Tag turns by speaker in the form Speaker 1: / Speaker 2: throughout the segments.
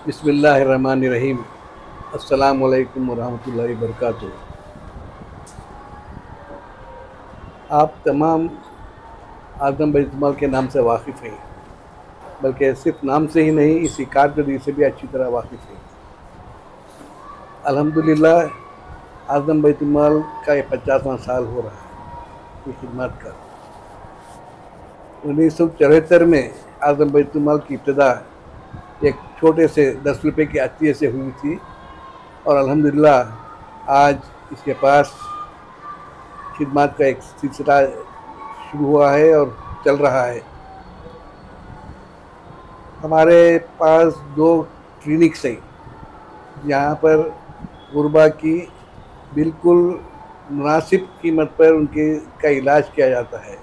Speaker 1: बिस्मिल्लाहिर्रहमानिर्रहीम। अस्सलामु अलैकुम वरहमतुल्लाहि वबरकातुहू। आप तमाम आज़म बैतुल के नाम से वाकिफ़ हैं, बल्कि सिर्फ नाम से ही नहीं, इसकी कारकर्दगी से भी अच्छी तरह वाकिफ़ हैं। अल्हम्दुलिल्लाह आज़म बैतुल का ये 50वां साल हो रहा है ये खिदमत का। 1974 में आज़म बैतुल की इब्तिदा एक छोटे से 10 रुपये के अतिये से हुई थी और अल्हम्दुलिल्लाह आज इसके पास खिदमत का एक सिलसिला शुरू हुआ है और चल रहा है। हमारे पास 2 क्लिनिक्स हैं जहाँ पर गुरबा की बिल्कुल मुनासिब कीमत पर उनके का इलाज किया जाता है।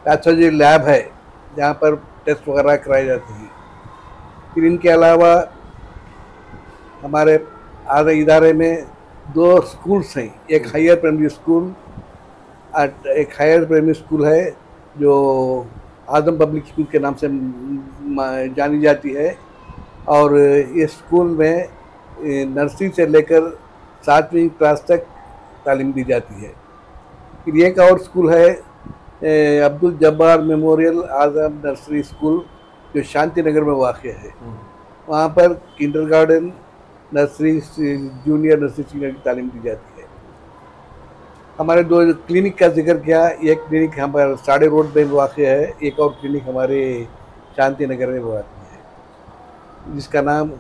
Speaker 1: पैथोलॉजी लैब है जहाँ पर टेस्ट वगैरह कराए जाते हैं। फिर इनके अलावा हमारे आधे इदारे में 2 स्कूल्स हैं, एक हायर प्राइमरी स्कूल है जो आज़म पब्लिक स्कूल के नाम से जानी जाती है और इस स्कूल में नर्सरी से लेकर 7वीं क्लास तक तालीम दी जाती है। फिर एक और स्कूल है अब्दुल जब्बार मेमोरियल आज़म नर्सरी स्कूल जो शांति नगर में वाक़ है। वहाँ पर kindergarten, nursery, junior nursery, senior की तालीम दी जाती है। हमारे 2 क्लिनिक का जिक्र किया। एक क्लिनिक यहाँ पर साड़े रोड में वाक़ है, एक और क्लिनिक हमारे शांति नगर में वाक़ है जिसका नाम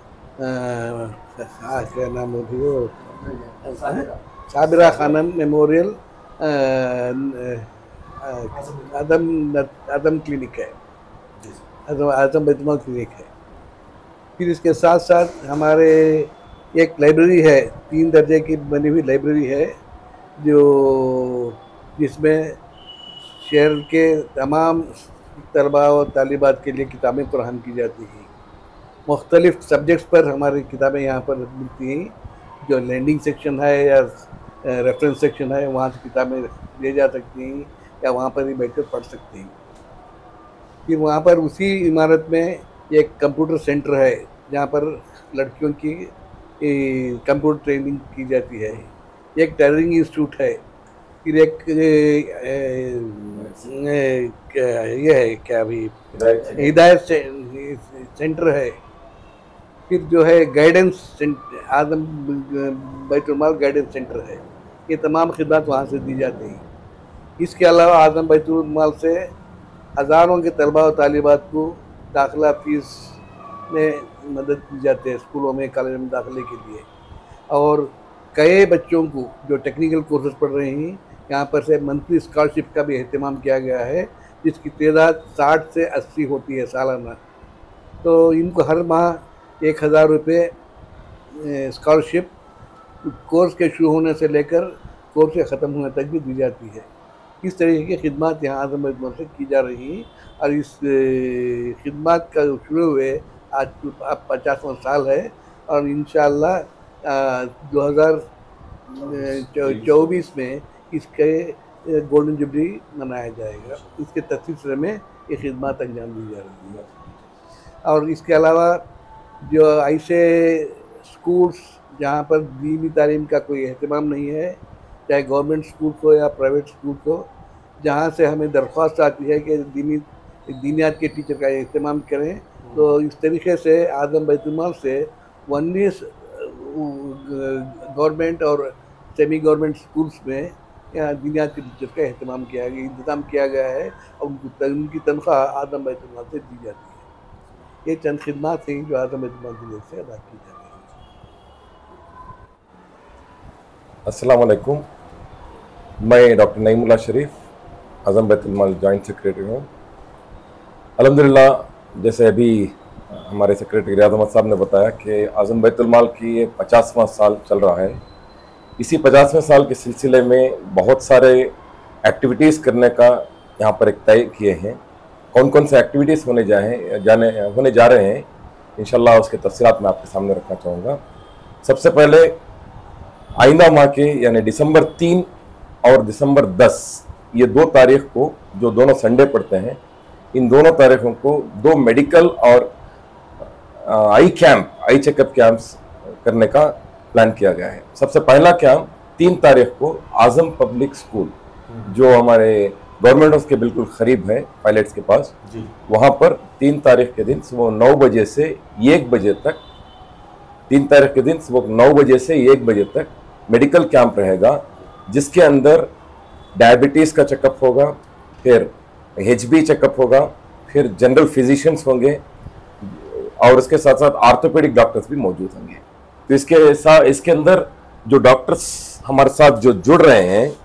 Speaker 1: क्या नाम है वो, साबिरा खानम मेमोरियल आदम क्लिनिक है, आज़म बैतुल क्लिनिक है। फिर इसके साथ साथ हमारे एक लाइब्रेरी है, 3 दर्जे की बनी हुई लाइब्रेरी है जिसमें शहर के तमाम तलबा और तालिबात के लिए किताबें फराहम की जाती हैं। मुख्तलिफ़ सब्जेक्ट्स पर हमारी किताबें यहाँ पर मिलती हैं। जो लैंडिंग सेक्शन है या रेफरेंस सेक्शन है वहाँ से किताबें ले जा सकती हैं या वहाँ पर ही बैठकर पढ़ सकते हैं। फिर वहाँ पर उसी इमारत में एक कंप्यूटर सेंटर है जहाँ पर लड़कियों की कंप्यूटर ट्रेनिंग की जाती है। एक टेलरिंग इंस्टीट्यूट है। फिर एक ये है क्या अभी हिदायत सेंटर है। फिर जो है गाइडेंस आज़म बैतुल गाइडेंस सेंटर है। ये तमाम खिदमत वहाँ से दी जाती हैं। इसके अलावा आज़म बैतुल से हज़ारों के तलबा और तालिबात को दाखिला फ़ीस में मदद की जाती है स्कूलों में, कॉलेज में दाखिले के लिए। और कई बच्चों को जो टेक्निकल कोर्सेज पढ़ रहे हैं यहाँ पर से मंथली स्कॉलरशिप का भी अहतमाम किया गया है जिसकी तादाद 60 से 80 होती है सालाना। तो इनको हर माह 1000 रुपये स्कॉलरशिप कोर्स के शुरू होने से लेकर कोर्स के ख़त्म होने तक भी दी जाती है। इस तरीके की खिदमत यहाँ आज़म बैतुल से की जा रही हैं और इस खिदमत का शुरू हुए आज 50वां साल है और इंशाअल्लाह 2024 में इसके गोल्डन जुबली मनाया जाएगा। इसके तसिलसिले में ये खिदमत अंजाम दी जा रही है। और इसके अलावा जो ऐसे स्कूल्स जहाँ पर दीनी तालीम का कोई अहतमाम नहीं है, चाहे गवर्नमेंट स्कूल को या प्राइवेट स्कूल को, जहाँ से हमें दरख्वास्त आती है कि दीनियात के टीचर का अहतमाम करें, तो इस तरीके से आज़म बैतुल से 19 गवर्नमेंट और सेमी गवर्नमेंट स्कूल्स में यहाँ दीनियात के टीचर का इंतज़ाम किया गया है और उनकी तनख्वाह आज़म बैतुल से दी जाती है। ये चंद खिदमत हैं जो आज़म बैतुल से अदा की जाती है।
Speaker 2: अस्सलाम वालेकुम। मैं डॉक्टर नईमुल्लाह शरीफ आज़म बैतुल जॉइंट सेक्रेटरी हूँ। अल्हम्दुलिल्लाह जैसे अभी हमारे सेक्रेटरी रियाद अहमद साहब ने बताया कि आज़म बैतुल की ये 50वां साल चल रहा है। इसी 50वें साल के सिलसिले में बहुत सारे एक्टिविटीज़ करने का यहाँ पर एक तय किए हैं। कौन कौन से एक्टिविटीज़ होने जा रहे हैं इंशाल्लाह उसके तफसीलात मैं आपके सामने रखना चाहूँगा। सबसे पहले आइंदा माह के यानी दिसंबर 3 और दिसंबर 10 ये 2 तारीख को जो दोनों संडे पड़ते हैं, इन दोनों तारीखों को 2 मेडिकल और आई चेकअप कैंप्स करने का प्लान किया गया है। सबसे पहला कैंप 3 तारीख को आजम पब्लिक स्कूल, जो हमारे गवर्नमेंट हाउस के बिल्कुल करीब है, पायलट्स के पास, वहाँ पर 3 तारीख के दिन सुबह 9 बजे से 1 बजे तक 3 तारीख के दिन सुबह 9 बजे से 1 बजे तक मेडिकल कैंप रहेगा, जिसके अंदर डायबिटीज़ का चेकअप होगा, फिर HB चेकअप होगा, फिर जनरल फिजिशियंस होंगे और उसके साथ साथ आर्थोपेडिक डॉक्टर्स भी मौजूद होंगे। तो इसके अंदर जो डॉक्टर्स हमारे साथ जो जुड़ रहे हैं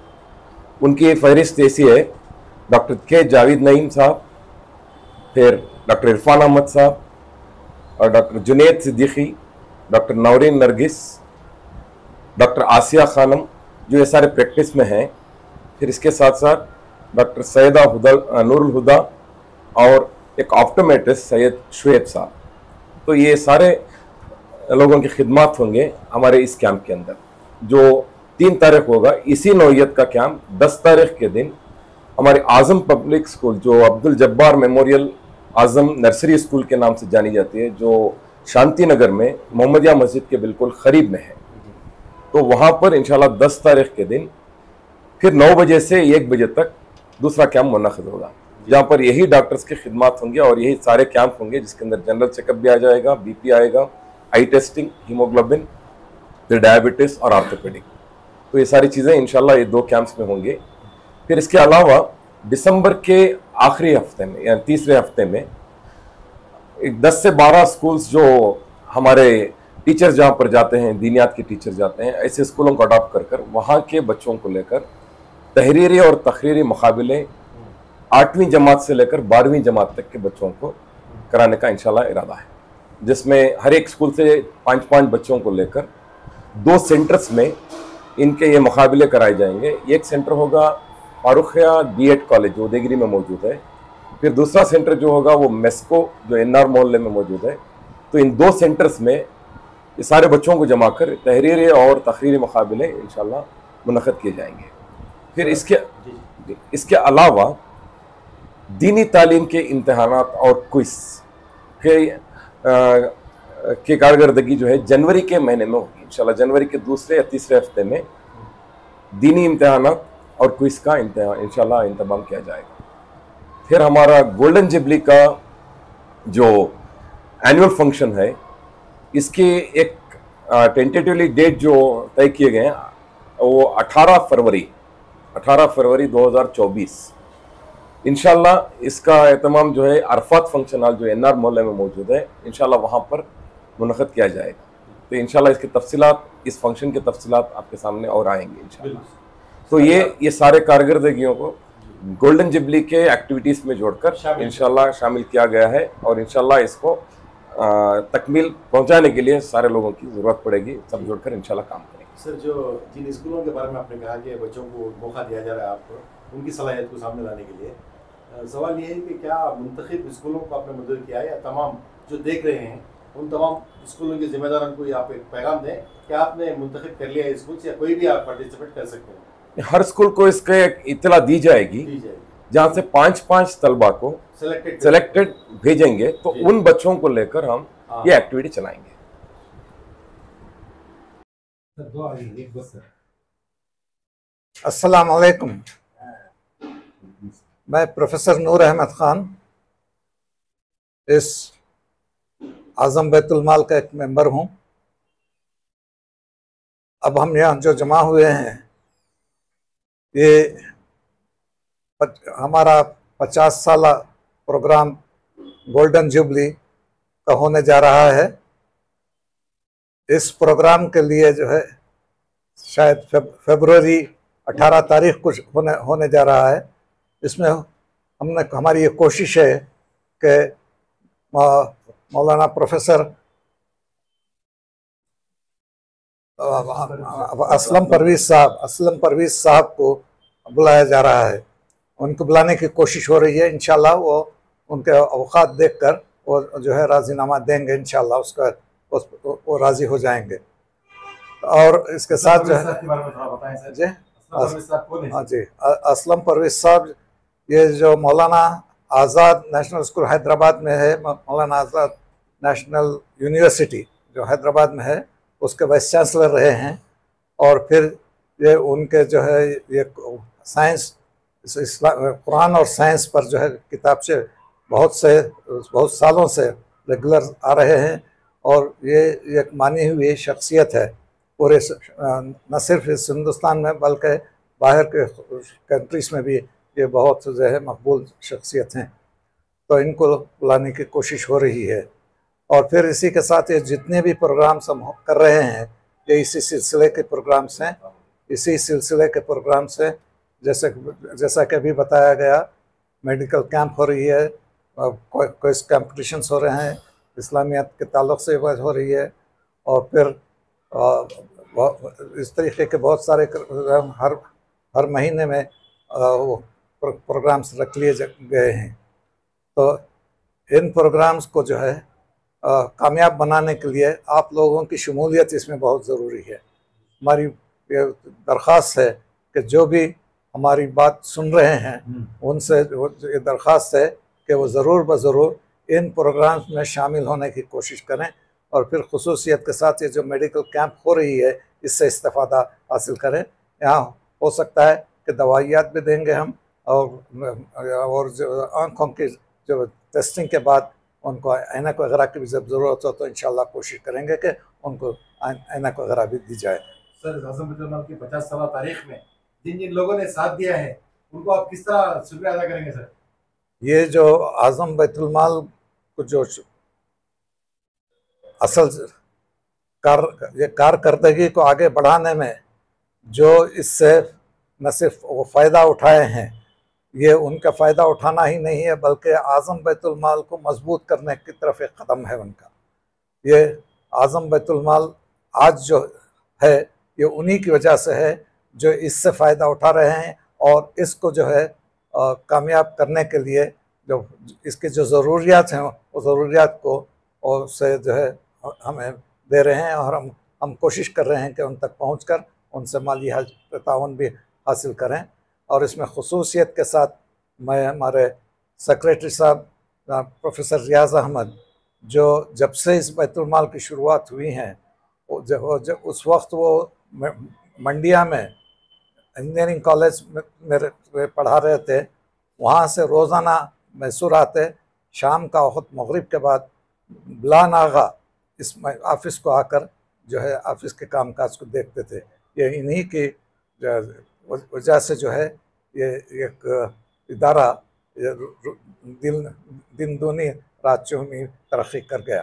Speaker 2: उनकी फहरिस्त ऐसी है: डॉक्टर के जावेद नईम साहब, फिर डॉक्टर इरफान अहमद साहब और doctor Junaid Siddiqui, doctor Naureen Nargis, doctor Asiya Khanam, जो ये सारे प्रैक्टिस में हैं। फिर इसके साथ साथ डॉक्टर सैयदा नूरुल हुदा और एक ऑप्टोमेट्रिस्ट सैयद शुएब साहब। तो ये सारे लोगों की खिदमत होंगे हमारे इस कैंप के अंदर, जो 3 तारीख होगा। इसी नौइयत का कैंप 10 तारीख के दिन हमारे आजम पब्लिक स्कूल, जो अब्दुल जब्बार मेमोरियल आजम नर्सरी स्कूल के नाम से जानी जाती है, जो शांति नगर में मोहम्मदिया मस्जिद के बिल्कुल करीब में है, तो वहाँ पर इंशाल्लाह 10 तारीख के दिन फिर 9 बजे से 1 बजे तक दूसरा कैंप मुनक़िद होगा, जहाँ पर यही डॉक्टर्स की खिदमत होंगे और यही सारे कैंप होंगे, जिसके अंदर जनरल चेकअप भी आ जाएगा, BP आएगा, आई टेस्टिंग, हीमोग्लोबिन, फिर डायबिटीज़ और आर्थोपेडिक। तो ये सारी चीज़ें इंशाल्लाह ये 2 कैंप्स में होंगे। फिर इसके अलावा दिसंबर के आखिरी हफ्ते में या तीसरे हफ्ते में 10 से 12 स्कूल्स जो हमारे टीचर जहाँ पर जाते हैं, दीनियात के टीचर जाते हैं, ऐसे स्कूलों को अडॉप्ट कर कर वहाँ के बच्चों को लेकर तहरीरी और तकरीरी मुकाबले 8वीं जमात से लेकर 12वीं जमात तक के बच्चों को कराने का इंशाल्लाह इरादा है, जिसमें हर एक स्कूल से 5-5 बच्चों को लेकर 2 सेंटर्स में इनके ये मुकाबले कराए जाएंगे। एक सेंटर होगा फारुखिया B.Ed कॉलेज, जो उदयगिरी में मौजूद है, फिर दूसरा सेंटर जो होगा वो मेस्को, जो NR मोहल्ले में मौजूद है। तो इन 2 सेंटर्स में ये सारे बच्चों को जमा कर तहरीरी और तकरीरी मुकाबले इंशाल्लाह मुनक़िद किए जाएंगे। फिर इसके अलावा दीनी तालीम के इम्तहानात और क्विज़ की कारकर्दगी जो है जनवरी के महीने में होगी इंशाल्लाह। जनवरी के दूसरे या तीसरे हफ्ते में दीनी इम्तहानात और क्विज़ का इंशाल्लाह इंतजाम किया जाएगा। फिर हमारा गोल्डन जुबली का जो एनुअल फंक्शन है, इसकी एक टेंटेटिवली डेट जो तय किए गए हैं वो 18 फरवरी 2024 इंशाल्लाह इसका एहतमाम जो है अरफात फंक्शन हॉल, जो NR मोहल्ले में मौजूद है, इंशाल्लाह वहाँ पर मुनक़िद किया जाएगा। तो इंशाल्लाह इसके तफसीलात, इस फंक्शन के तफसीलात आपके सामने और आएंगे इंशाल्लाह। तो ये सारे कारकर्दगियों को गोल्डन जुबली के एक्टिविटीज़ में जोड़कर इंशाल्लाह शामिल किया गया है और इंशाल्लाह इसको तकमील पहुंचाने के लिए सारे लोगों की ज़रूरत पड़ेगी, सब जुड़कर इंशाल्लाह काम करेंगे।
Speaker 3: सर, जो जिन स्कूलों के बारे में आपने कहा कि बच्चों को मौका दिया जा रहा है आपको उनकी सलाहियत को सामने लाने के लिए, सवाल ये है कि क्या मुंतखब स्कूलों को आपने मदद किया है, या तमाम जो देख रहे हैं उन तमाम स्कूलों के जिम्मेदारों को आप एक पैगाम दें कि आपने मुंतखब कर लिया है स्कूल से, या कोई भी आप पार्टिसिपेट कर सकते हैं? ये
Speaker 2: हर स्कूल को इसका एक इत्तला दी जाएगी, जहाँ से 5-5 तलबा को सेलेक्टेड भेजेंगे, तो उन बच्चों को लेकर हम ये एक्टिविटी चलाएंगे।
Speaker 4: अस्सलाम वालेकुम। मैं प्रोफेसर नूर अहमद खान, इस आज़म बैतुल माल का एक मेंबर हूँ। अब हम यहाँ जो जमा हुए हैं, ये हमारा 50 साला प्रोग्राम गोल्डन जुबली का होने जा रहा है। इस प्रोग्राम के लिए जो है शायद फरवरी 18 तारीख कुछ होने जा रहा है। इसमें हमारी ये कोशिश है कि मौलाना प्रोफेसर असलम परवीज़ साहब को बुलाया जा रहा है। उनको बुलाने की कोशिश हो रही है। इंशाल्लाह वो उनके औकात देखकर वो जो है राज़ीनामा देंगे, इंशाल्लाह उसका वो राज़ी हो जाएंगे। और इसके साथ जो है जी, हाँ जी, असलम परवेज़ साहब, ये जो मौलाना आज़ाद नेशनल स्कूल हैदराबाद में है, मौलाना आज़ाद नेशनल यूनिवर्सिटी जो हैदराबाद में है उसके वाइस चांसलर रहे हैं। और फिर ये उनके जो है ये साइंस, कुरान और साइंस पर जो है किताब से बहुत सालों से रेगुलर आ रहे हैं। और ये एक मानी हुई शख्सियत है पूरे न सिर्फ इस हिंदुस्तान में बल्कि बाहर के कंट्रीज़ में भी ये बहुत जो है मकबूल शख्सियत हैं। तो इनको बुलाने की कोशिश हो रही है। और फिर इसी के साथ ये जितने भी प्रोग्राम्स हम कर रहे हैं ये इसी सिलसिले के प्रोग्राम्स हैं। इसी सिलसिले के प्रोग्राम्स हैं जैसा कि अभी बताया गया, मेडिकल कैंप हो रही है, क्विज़ कॉम्पिटिशन्स हो रहे हैं, इस्लामियत के ताल्लुक़ से बात हो रही है। और फिर इस तरीके के बहुत सारे हर महीने में वो प्रोग्राम्स रख लिए गए हैं। तो इन प्रोग्राम्स को जो है कामयाब बनाने के लिए आप लोगों की शमूलियत इसमें बहुत ज़रूरी है। हमारी ये दरख्वास्त है कि जो भी हमारी बात सुन रहे हैं उनसे ये दरख्वास्त है कि वो ज़रूर ज़रूर इन प्रोग्राम्स में शामिल होने की कोशिश करें। और फिर खुसूसियत के साथ ये जो मेडिकल कैंप हो रही है इससे इस्तेफ़ादा हासिल करें। यहाँ हो सकता है कि दवाइयात भी देंगे हम, और जो आँखों की जो टेस्टिंग के बाद उनको ऐनक वगैरह की भी जब ज़रूरत हो तो इंशाल्लाह कोशिश करेंगे कि उनको ऐनक वगैरह भी दी जाए।
Speaker 3: सर, आज़म बैतुल माल की 50 साल तारीख में जिन जिन लोगों ने साथ दिया है उनको आप किस तरह शुक्रिया अदा करेंगे सर?
Speaker 4: ये जो आज़म बैतुल माल को जो असल कारकर्दगी को आगे बढ़ाने में जो इससे न सिर्फ वो फ़ायदा उठाए हैं, ये उनका फ़ायदा उठाना ही नहीं है बल्कि आज़म बैतुल माल को मजबूत करने की तरफ एक कदम है उनका। ये आज़म बैतुल माल आज जो है ये उन्हीं की वजह से है जो इससे फ़ायदा उठा रहे हैं। और इसको जो है कामयाब करने के लिए जो इसकी जो ज़रूरियात हैं वो ज़रूरियात को और से जो है हमें दे रहे हैं। और हम कोशिश कर रहे हैं कि उन तक पहुँचकर उनसे माली ताउन भी हासिल करें। और इसमें खुसूसियत के साथ मैं हमारे सेक्रेटरी साहब प्रोफेसर रियाज़ अहमद, जो जब से इस बैतुल माल की शुरुआत हुई हैं जब उस वक्त वो मंडिया में इंजीनियरिंग कॉलेज में पढ़ा रहे थे, वहाँ से रोज़ाना मैसूर आते, शाम का वक्त मगरिब के बाद बिला नागा इस ऑफ़िस को आकर जो है ऑफ़िस के कामकाज को देखते थे। ये इन्हीं की वजह से जो है ये एक इदारा दिन दूनी रात चौगुनी तरक्की कर गया।